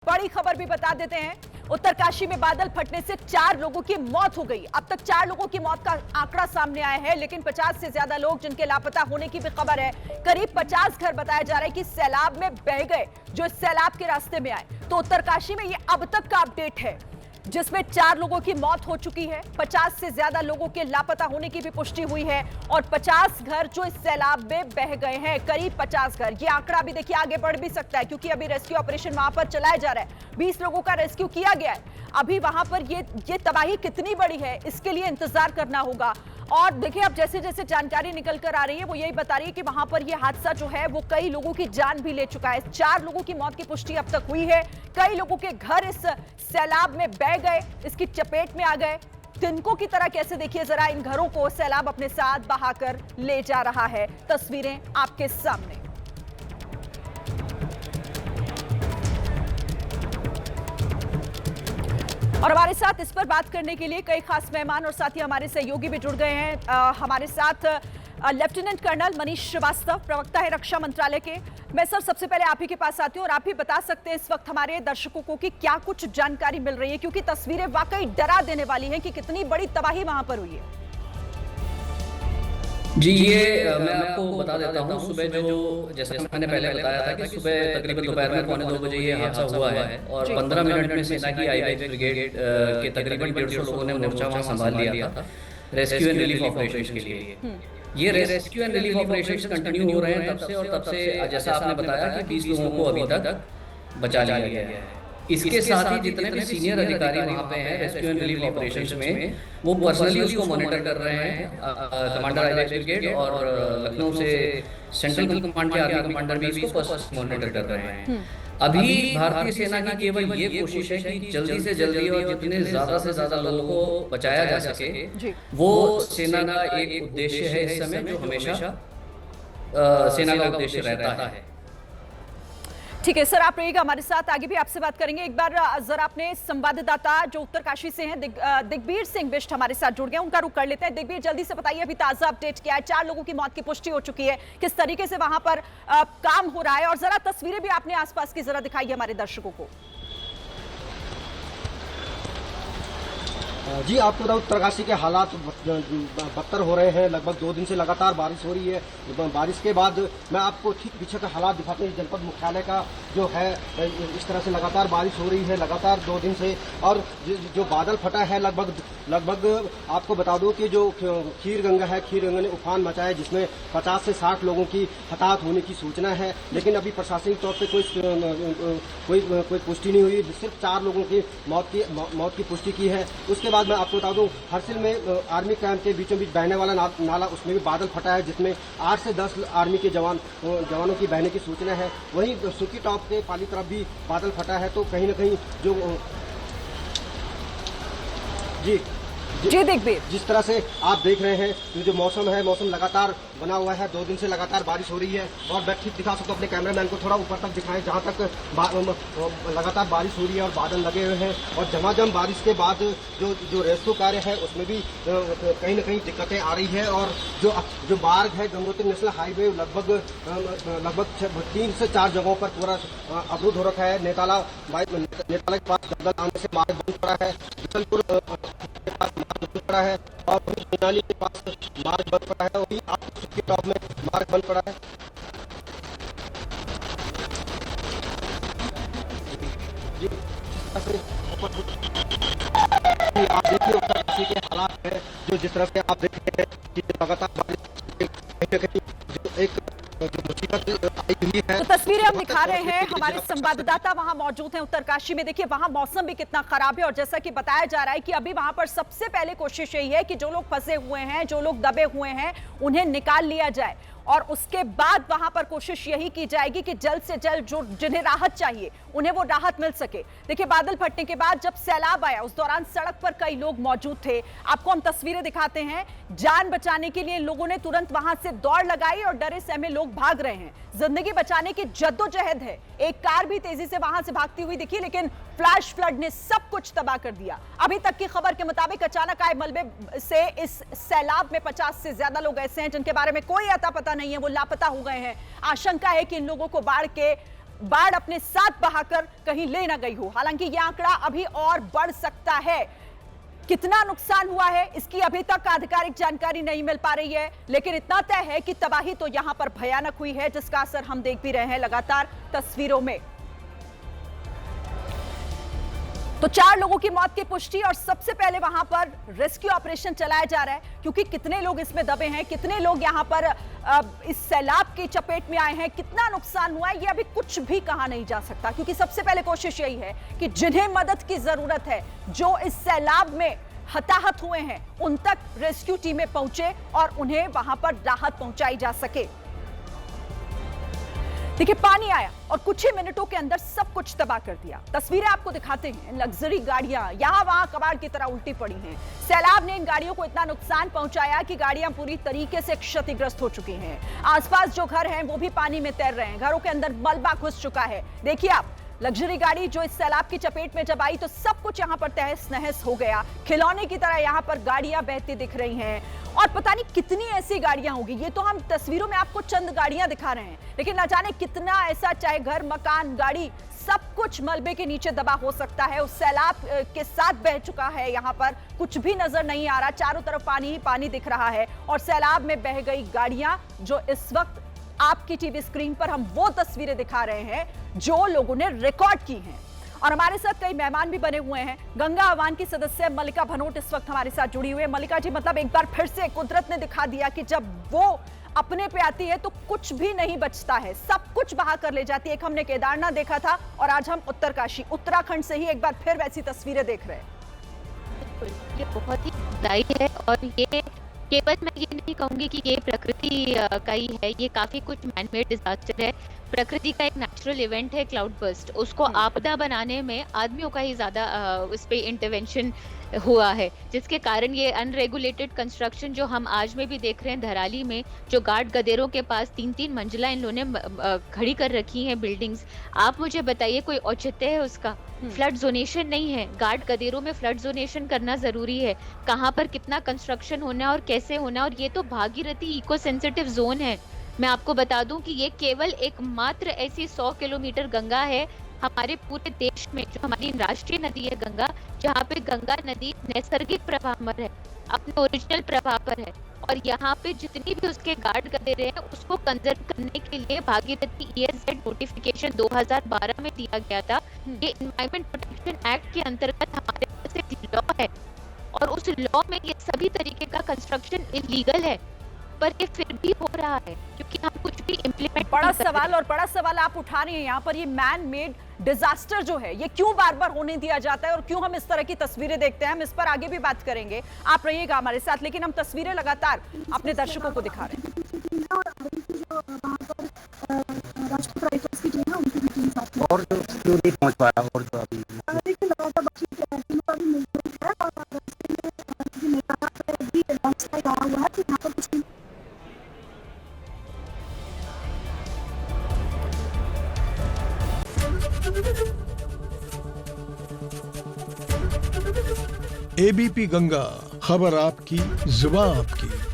बड़ी खबर भी बता देते हैं। उत्तरकाशी में बादल फटने से 4 लोगों की मौत हो गई। अब तक 4 लोगों की मौत का आंकड़ा सामने आया है, लेकिन 50 से ज्यादा लोग जिनके लापता होने की भी खबर है। करीब 50 घर बताया जा रहा है कि सैलाब में बह गए, जो इस सैलाब के रास्ते में आए। तो उत्तरकाशी में ये अब तक का अपडेट है, जिसमें 4 लोगों की मौत हो चुकी है, 50 से ज्यादा लोगों के लापता होने की भी पुष्टि हुई है और 50 घर जो इस सैलाब में बह गए हैं, करीब 50 घर। ये आंकड़ा भी देखिए आगे बढ़ भी सकता है, क्योंकि अभी रेस्क्यू ऑपरेशन वहां पर चलाया जा रहा है। 20 लोगों का रेस्क्यू किया गया है। अभी वहां पर ये तबाही कितनी बड़ी है, इसके लिए इंतजार करना होगा। और देखिए, अब जैसे जैसे जानकारी निकल कर आ रही है, वो यही बता रही है कि वहां पर ये हादसा जो है वो कई लोगों की जान भी ले चुका है। 4 लोगों की मौत की पुष्टि अब तक हुई है। कई लोगों के घर इस सैलाब में बह गए, इसकी चपेट में आ गए। तिनकों की तरह कैसे, देखिए जरा, इन घरों को सैलाब अपने साथ बहाकर ले जा रहा है। तस्वीरें आपके सामने। और हमारे साथ इस पर बात करने के लिए कई खास मेहमान और साथ ही हमारे सहयोगी भी जुड़ गए हैं। हमारे साथ लेफ्टिनेंट कर्नल मनीष श्रीवास्तव, प्रवक्ता है रक्षा मंत्रालय के। मैं सर सबसे पहले आप ही के पास आती हूँ और आप ही बता सकते हैं इस वक्त हमारे दर्शकों को कि क्या कुछ जानकारी मिल रही है, क्योंकि तस्वीरें वाकई डरा देने वाली हैं कि कितनी बड़ी तबाही वहां पर हुई है। जी, ये मैं आपको बता देता हूँ। सुबह जो, जैसे मैंने पहले बताया था कि सुबह तकरीबन दोपहर में 1:45 बजे ये हादसा हुआ है और 15 मिनट में सेना की आईबीएच ब्रिगेड के तकरीबन 150 लोगों ने मोर्चा वहाँ संभाल लिया था रेस्क्यू एंड रिलीफ ऑपरेशन के लिए। ये rescue and relief operation continue हो रहे हैं तब से, और तब से जैसा आपने बताया कि 20 लोगों को अभी तक बचा लिया गया है। इसके साथ ही जितने भी सीनियर अधिकारी वहाँ पे हैं रेस्क्यू एंड रिलीफ ऑपरेशंस में, वो पर्सनली उसको मॉनिटर कर रहे हैं। कमांडर आईबीएच ब्रिगेड और लखनऊ से सेंट्रल कमांड के आर्मी कमांडर भी इसको पर्सनली मॉनिटर कर रहे हैं। अभी भारतीय सेना की केवल ये कोशिश है कि जल्दी से जल्दी और जितने ज्यादा से ज्यादा लोगों को बचाया जा सके, वो सेना का एक उद्देश्य है इस समय, जो हमेशा सेना का उद्देश्य रहता है। ठीक है सर, आप रहिएगा हमारे साथ, आगे भी आपसे बात करेंगे। एक बार जरा अपने संवाददाता जो उत्तरकाशी से हैं दिग्बीर सिंह बिष्ट हमारे साथ जुड़ गए, उनका रुख कर लेते हैं। दिग्बीर, जल्दी से बताइए, अभी ताजा अपडेट क्या है? 4 लोगों की मौत की पुष्टि हो चुकी है, किस तरीके से वहां पर काम हो रहा है, और जरा तस्वीरें भी आपने आसपास की जरा दिखाई हमारे दर्शकों को। जी, आपको बताऊं, उत्तरकाशी के हालात बदतर हो रहे हैं। लगभग 2 दिन से लगातार बारिश हो रही है। बारिश के बाद मैं आपको ठीक पीछे का हालात दिखाते हैं। जनपद मुख्यालय का जो है, इस तरह से लगातार बारिश हो रही है लगातार 2 दिन से। और जो बादल फटा है, लगभग आपको बता दूं कि जो खीर गंगा है, खीर गंगा ने उफान मचाया है, जिसमें 50 से 60 लोगों की हताहत होने की सूचना है। लेकिन अभी प्रशासनिक तौर पर कोई पुष्टि नहीं हुई। सिर्फ 4 लोगों की मौत की पुष्टि की है। उसके बाद मैं आपको बता दूं, हरसिल में आर्मी कैंप के बीचों बीच बहने वाला नाला, उसमें भी बादल फटा है, जिसमें 8 से 10 आर्मी के जवानों की बहने की सूचना है। वहीं सुकी टॉप के पाली तरफ भी बादल फटा है। तो कहीं न कहीं जी दिग्बीर, जिस तरह से आप देख रहे हैं, जो मौसम है, मौसम लगातार बना हुआ है। 2 दिन से लगातार बारिश हो रही है। और मैं ठीक दिखा सकता हूँ, अपने कैमरामैन को थोड़ा ऊपर तक दिखाएं, जहाँ तक लगातार बारिश हो रही है और बादल लगे हुए हैं। और झमाझम बारिश के बाद जो रेस्क्यू कार्य है, उसमें भी कहीं न कहीं दिक्कतें आ रही है। और जो मार्ग है, गंगोत्री नेशनल हाईवे, लगभग 3 से 4 जगहों पर पूरा अवरुद्ध हो रखा है। नेताला के पास दलदल आने से मार्ग बंद पड़ा है। बिशनपुर पड़ा है और मनाली के पास मार्ग बंद पड़ा है। वही आपके टॉप में मार्ग बंद पड़ा है। जी, आप देखिए उत्तरकाशी के हालात है, जो जिस तरह से आप देख रहे हैं कि लगातार बारिश कहीं न कहीं जो एक मुसीबत आई हुई है। तो तस्वीरें हम दिखा रहे हैं, हमारे संवाददाता वहां मौजूद हैं उत्तरकाशी में। देखिए, वहां मौसम भी कितना खराब है और जैसा कि बताया जा रहा है कि अभी वहां पर सबसे पहले कोशिश यही है कि जो लोग फंसे हुए हैं, जो लोग दबे हुए हैं, उन्हें निकाल लिया जाए। और उसके बाद वहां पर कोशिश यही की जाएगी कि जल्द से जल्द जो जिन्हें राहत चाहिए, उन्हें वो राहत मिल सके। देखिए, बादल फटने के बाद जब सैलाब आया, उस दौरान सड़क पर कई लोग मौजूद थे। आपको हम तस्वीरें दिखाते हैं। जान बचाने के लिए लोगों ने तुरंत वहां से दौड़ लगाई और डरे सहमे लोग भाग रहे हैं। जिंदगी बचाने की जद्दोजहद है। एक कार भी तेजी से वहां से भागती हुई दिखी, लेकिन फ्लैश फ्लड ने सब कुछ तबाह कर दिया। अभी तक की खबर के मुताबिक अचानक आए मलबे से इस सैलाब में 50 से ज्यादा लोग ऐसे हैं जिनके बारे में कोई अता पता नहीं है, वो लापता हो गए हैं। आशंका है कि इन लोगों को बाढ़ के बाढ़ अपने साथ बहाकर कहीं ले ना गई हो। हालांकि यह आंकड़ा अभी और बढ़ सकता है। कितना नुकसान हुआ है इसकी अभी तक आधिकारिक जानकारी नहीं मिल पा रही है, लेकिन इतना तय है कि तबाही तो यहां पर भयानक हुई है, जिसका असर हम देख भी रहे हैं लगातार तस्वीरों में। तो 4 लोगों की मौत की पुष्टि और सबसे पहले वहां पर रेस्क्यू ऑपरेशन चलाया जा रहा है, क्योंकि कितने लोग इसमें दबे हैं, कितने लोग यहां पर इस सैलाब की चपेट में आए हैं, कितना नुकसान हुआ है, ये अभी कुछ भी कहा नहीं जा सकता। क्योंकि सबसे पहले कोशिश यही है कि जिन्हें मदद की जरूरत है, जो इस सैलाब में हताहत हुए हैं, उन तक रेस्क्यू टीमें पहुंचे और उन्हें वहां पर राहत पहुंचाई जा सके। देखिए, पानी आया और कुछ ही मिनटों के अंदर सब कुछ तबाह कर दिया। तस्वीरें आपको दिखाते हैं। लग्जरी गाड़ियां यहां वहां कबाड़ की तरह उल्टी पड़ी हैं। सैलाब ने इन गाड़ियों को इतना नुकसान पहुंचाया कि गाड़ियां पूरी तरीके से क्षतिग्रस्त हो चुकी हैं। आसपास जो घर हैं वो भी पानी में तैर रहे हैं। घरों के अंदर मलबा घुस चुका है। देखिए आप, लग्जरी गाड़ी जो इस सैलाब की चपेट में जब आई तो सब कुछ यहां पर तहस नहस हो गया। खिलौने की तरह यहां पर गाड़ियां बहती दिख रही हैं और पता नहीं कितनी ऐसी गाड़ियां होगी। ये तो हम तस्वीरों में आपको चंद गाड़ियां दिखा रहे हैं, लेकिन न जाने कितना ऐसा, चाहे घर, मकान, गाड़ी, सब कुछ मलबे के नीचे दबा हो सकता है। उस सैलाब के साथ बह चुका है। यहां पर कुछ भी नजर नहीं आ रहा, चारों तरफ पानी ही पानी दिख रहा है और सैलाब में बह गई गाड़ियां, जो इस वक्त आपकी टीवी स्क्रीन पर हम वो तस्वीरें दिखा रहे हैं जो लोगों ने रिकॉर्ड की हैं। और हमारे साथ कई मेहमान भी बने हुए हैं। गंगा आह्वान की सदस्य मल्लिका भनोट इस वक्त हमारे साथ जुड़ी हुई है। मल्लिका जी, मतलब एक बार फिर से कुदरत ने दिखा दिया कि जब वो अपने पे आती है तो कुछ भी नहीं बचता है, सब कुछ बहा कर ले जाती है। एक हमने केदारनाथ देखा था और आज हम उत्तरकाशी, उत्तराखंड से ही एक बार फिर वैसी तस्वीरें देख रहे हैं। ये बहुत ही दुखदाई है और ये केवल मैं ये नहीं कहूँगी कि ये प्रकृति का ही है, ये काफ़ी कुछ मैनमेड डिजास्टर है। प्रकृति का एक नेचुरल इवेंट है क्लाउड बर्स्ट, उसको आपदा बनाने में आदमियों का ही ज़्यादा उस पर इंटरवेंशन हुआ है, जिसके कारण ये अनरेगुलेटेड कंस्ट्रक्शन जो हम आज में भी देख रहे हैं धराली में, जो गार्ड गदेरों के पास 3-3 मंजिला इन लोगों ने खड़ी कर रखी हैं बिल्डिंग्स। आप मुझे बताइए कोई औचित्य है उसका? फ्लड जोनेशन नहीं है, गार्ड गदेरों में फ्लड जोनेशन करना जरूरी है। कहाँ पर कितना कंस्ट्रक्शन होना है और कैसे होना है, और ये तो भागीरथी इको सेंसिटिव जोन है। मैं आपको बता दूं कि ये केवल एकमात्र ऐसी 100 किलोमीटर गंगा है हमारे पूरे देश में, जो हमारी राष्ट्रीय नदी है गंगा, जहाँ पे गंगा नदी नैसर्गिक प्रवाह पर है, अपने ओरिजिनल प्रवाह पर है। और यहाँ पे जितनी भी उसके गार्ड गदेरे हैं उसको कंजर्व करने के लिए भागीरथी ESZ नोटिफिकेशन 2012 में दिया गया था। ये एनवायरमेंट प्रोटेक्शन एक्ट के अंतर्गत हमारे पास एक लॉ है और उस लॉ में ये सभी तरीके का कंस्ट्रक्शन इलीगल है, पर ये फिर भी हो रहा है क्योंकि हम कुछ भी इम्प्लीमेंट। बड़ा सवाल आप उठा रही हैं यहाँ पर, ये मैन मेड डिजास्टर जो है ये क्यों बार बार होने दिया जाता है और क्यों हम इस तरह की तस्वीरें देखते हैं? हम इस पर आगे भी बात करेंगे, आप रहिएगा हमारे साथ। लेकिन हम तस्वीरें लगातार अपने दर्शकों को दिखा रहे हैं। और जो नहीं पहुंच पाया और जो अभी ABP गंगा, खबर आपकी, जुबान आपकी।